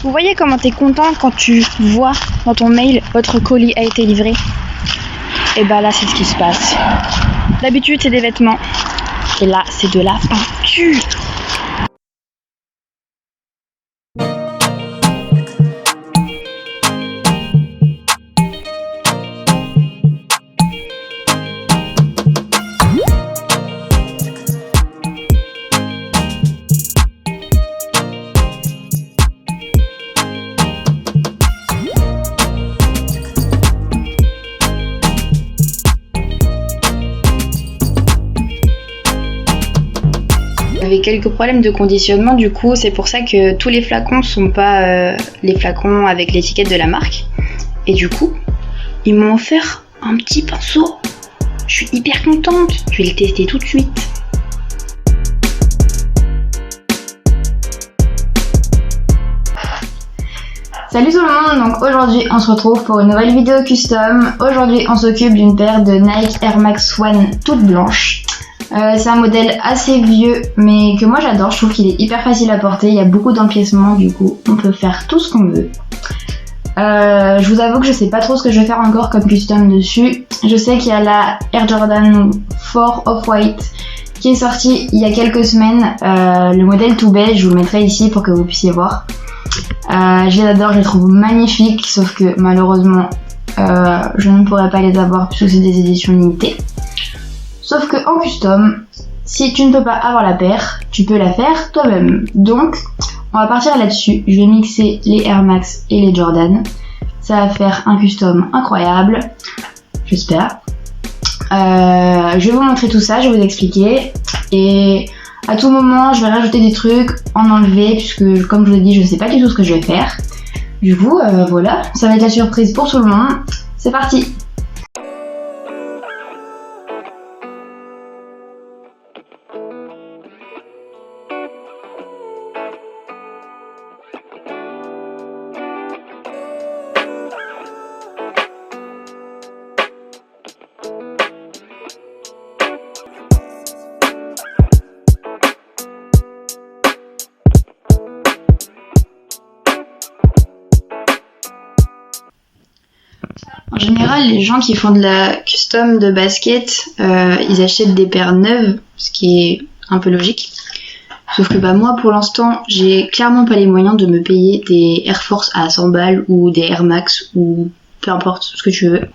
Vous voyez comment t'es content quand tu vois dans ton mail votre colis a été livré? Et bah là c'est ce qui se passe. D'habitude c'est des vêtements. Et là c'est de la peinture. Quelques problèmes de conditionnement, du coup c'est pour ça que tous les flacons sont pas les flacons avec l'étiquette de la marque, et du coup ils m'ont offert un petit pinceau. Je suis hyper contente, je vais le tester tout de suite. Salut tout le monde, donc aujourd'hui on se retrouve pour une nouvelle vidéo custom. Aujourd'hui on s'occupe d'une paire de Nike Air Max One toute blanche. C'est un modèle assez vieux mais que moi j'adore, je trouve qu'il est hyper facile à porter, il y a beaucoup d'empiècements, du coup on peut faire tout ce qu'on veut. Je vous avoue que je sais pas trop ce que je vais faire encore comme custom dessus. Je sais qu'il y a la Air Jordan 4 Off-White qui est sortie il y a quelques semaines, le modèle tout beige, je vous le mettrai ici pour que vous puissiez voir. Je les adore, je les trouve magnifiques, sauf que malheureusement je ne pourrai pas les avoir puisque c'est des éditions limitées. Sauf que en custom, si tu ne peux pas avoir la paire, tu peux la faire toi-même. Donc, on va partir là-dessus. Je vais mixer les Air Max et les Jordan. Ça va faire un custom incroyable, j'espère. Je vais vous montrer tout ça, je vais vous expliquer. Et à tout moment, je vais rajouter des trucs, en enlever, puisque comme je vous l'ai dit, je ne sais pas du tout ce que je vais faire. Du coup, voilà, ça va être la surprise pour tout le monde. C'est parti! En général, les gens qui font de la custom de basket, ils achètent des paires neuves, ce qui est un peu logique. Sauf que moi, pour l'instant, j'ai clairement pas les moyens de me payer des Air Force à 100 balles ou des Air Max ou peu importe ce que tu veux.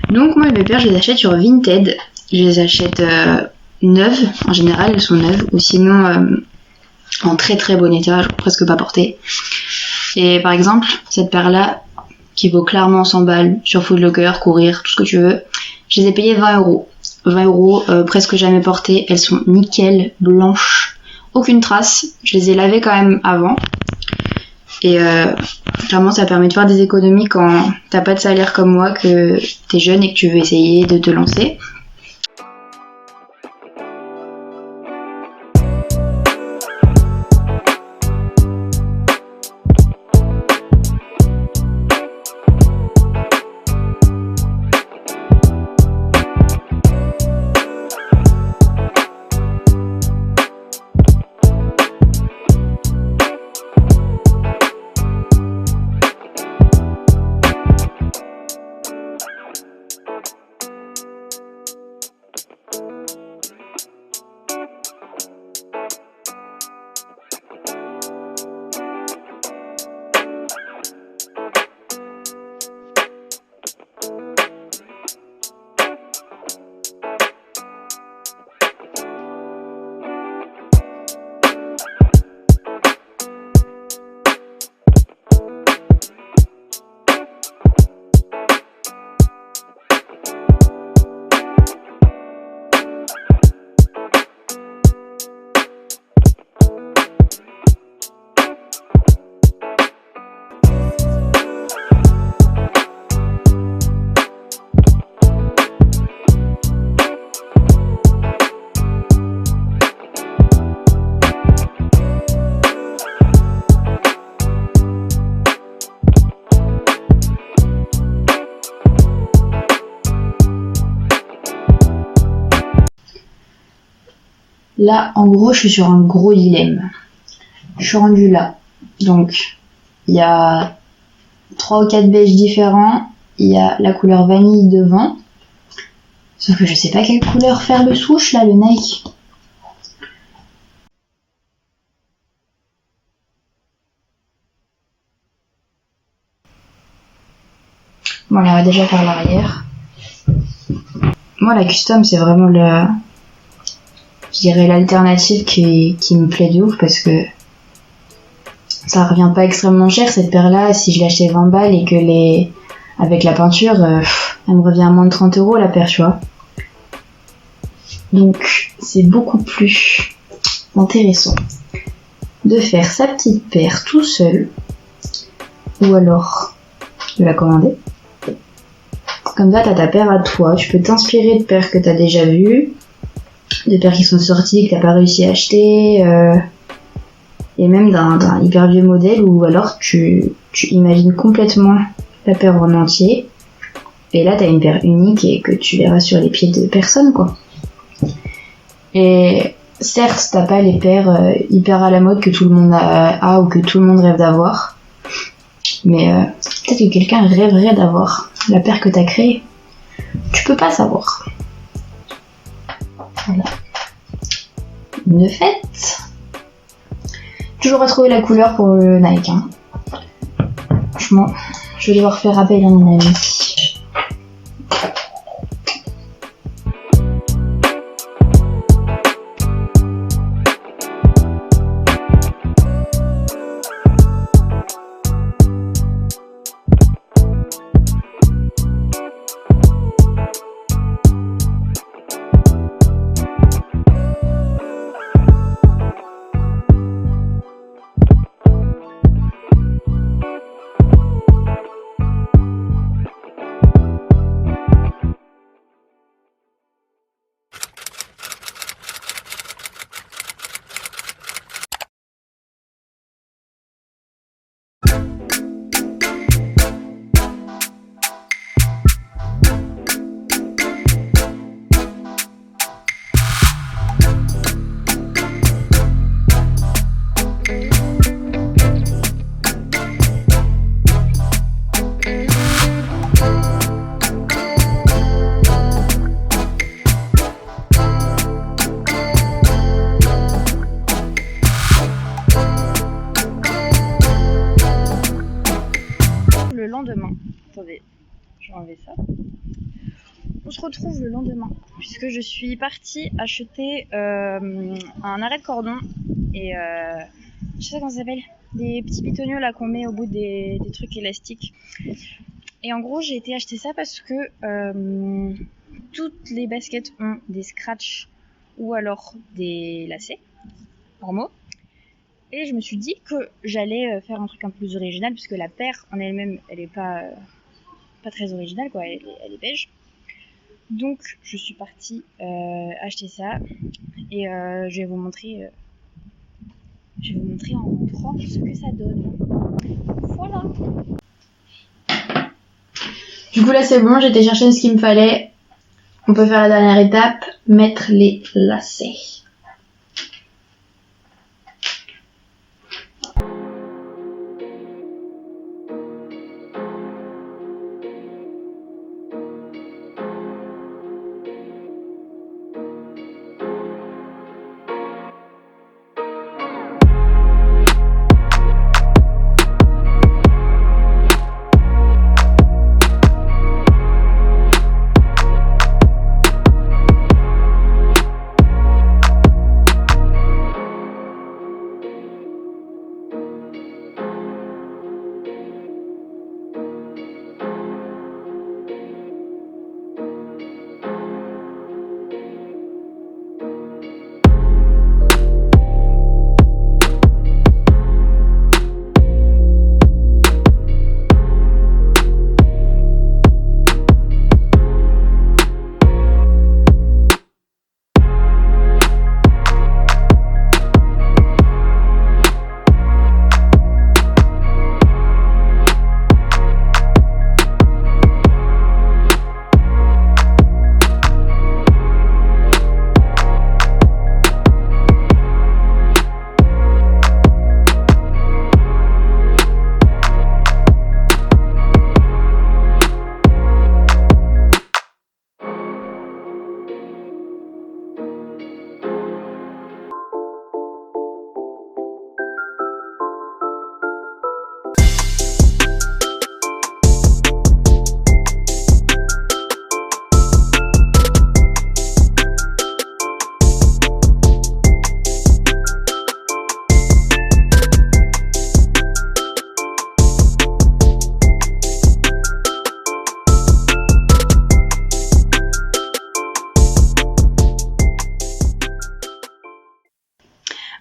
Donc moi, mes paires, je les achète sur Vinted. Je les achète neuves, en général, elles sont neuves, ou sinon en très très bon état, presque pas portées. Et par exemple, cette paire-là, qui vaut clairement 100 balles sur Foot Locker, Courir, tout ce que tu veux. Je les ai payées 20 euros. 20 euros, presque jamais portées. Elles sont nickel, blanches, aucune trace. Je les ai lavées quand même avant. Et clairement, ça permet de faire des économies quand t'as pas de salaire comme moi, que t'es jeune et que tu veux essayer de te lancer. Là, en gros, je suis sur un gros dilemme. Je suis rendue là. Donc, il y a 3 ou 4 beiges différents. Il y a la couleur vanille devant. Sauf que je sais pas quelle couleur faire le swoosh là, le Nike. Bon, allez, on va déjà faire l'arrière. Moi, la custom, c'est vraiment je dirais l'alternative qui me plaît de ouf parce que ça revient pas extrêmement cher cette paire-là. Si je l'achetais 20 balles et que avec la peinture, elle me revient à moins de 30 € la paire, tu vois. Donc, c'est beaucoup plus intéressant de faire sa petite paire tout seul ou alors de la commander. Comme ça, t'as ta paire à toi. Tu peux t'inspirer de paires que t'as déjà vues, de paires qui sont sorties, que t'as pas réussi à acheter, et même d'un hyper vieux modèle, ou alors tu imagines complètement la paire en entier, et là t'as une paire unique et que tu verras sur les pieds de personne, quoi. Et certes, t'as pas les paires hyper à la mode que tout le monde a ou que tout le monde rêve d'avoir, mais peut-être que quelqu'un rêverait d'avoir la paire que t'as créée. Tu peux pas savoir. Voilà. De fait, toujours à trouver la couleur pour le Nike. Hein. Franchement, je vais devoir faire appel à mon ami. Lendemain, attendez, je vais enlever ça. On se retrouve le lendemain puisque je suis partie acheter un arrêt de cordon et je sais pas comment ça s'appelle, des petits pitonios là qu'on met au bout des trucs élastiques. Et en gros j'ai été acheter ça parce que toutes les baskets ont des scratchs ou alors des lacets normaux. Et je me suis dit que j'allais faire un truc un peu plus original puisque la paire en elle-même elle est pas très originale quoi, elle est beige. Donc je suis partie acheter ça et je vais vous montrer en rentrant ce que ça donne. Voilà. Du coup là c'est bon, j'ai été chercher ce qu'il me fallait. On peut faire la dernière étape, mettre les lacets.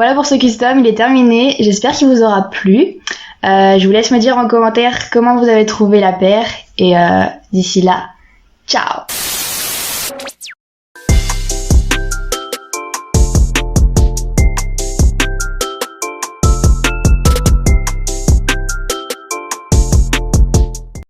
Voilà pour ce custom, il est terminé. J'espère qu'il vous aura plu. Je vous laisse me dire en commentaire comment vous avez trouvé la paire. Et d'ici là, ciao!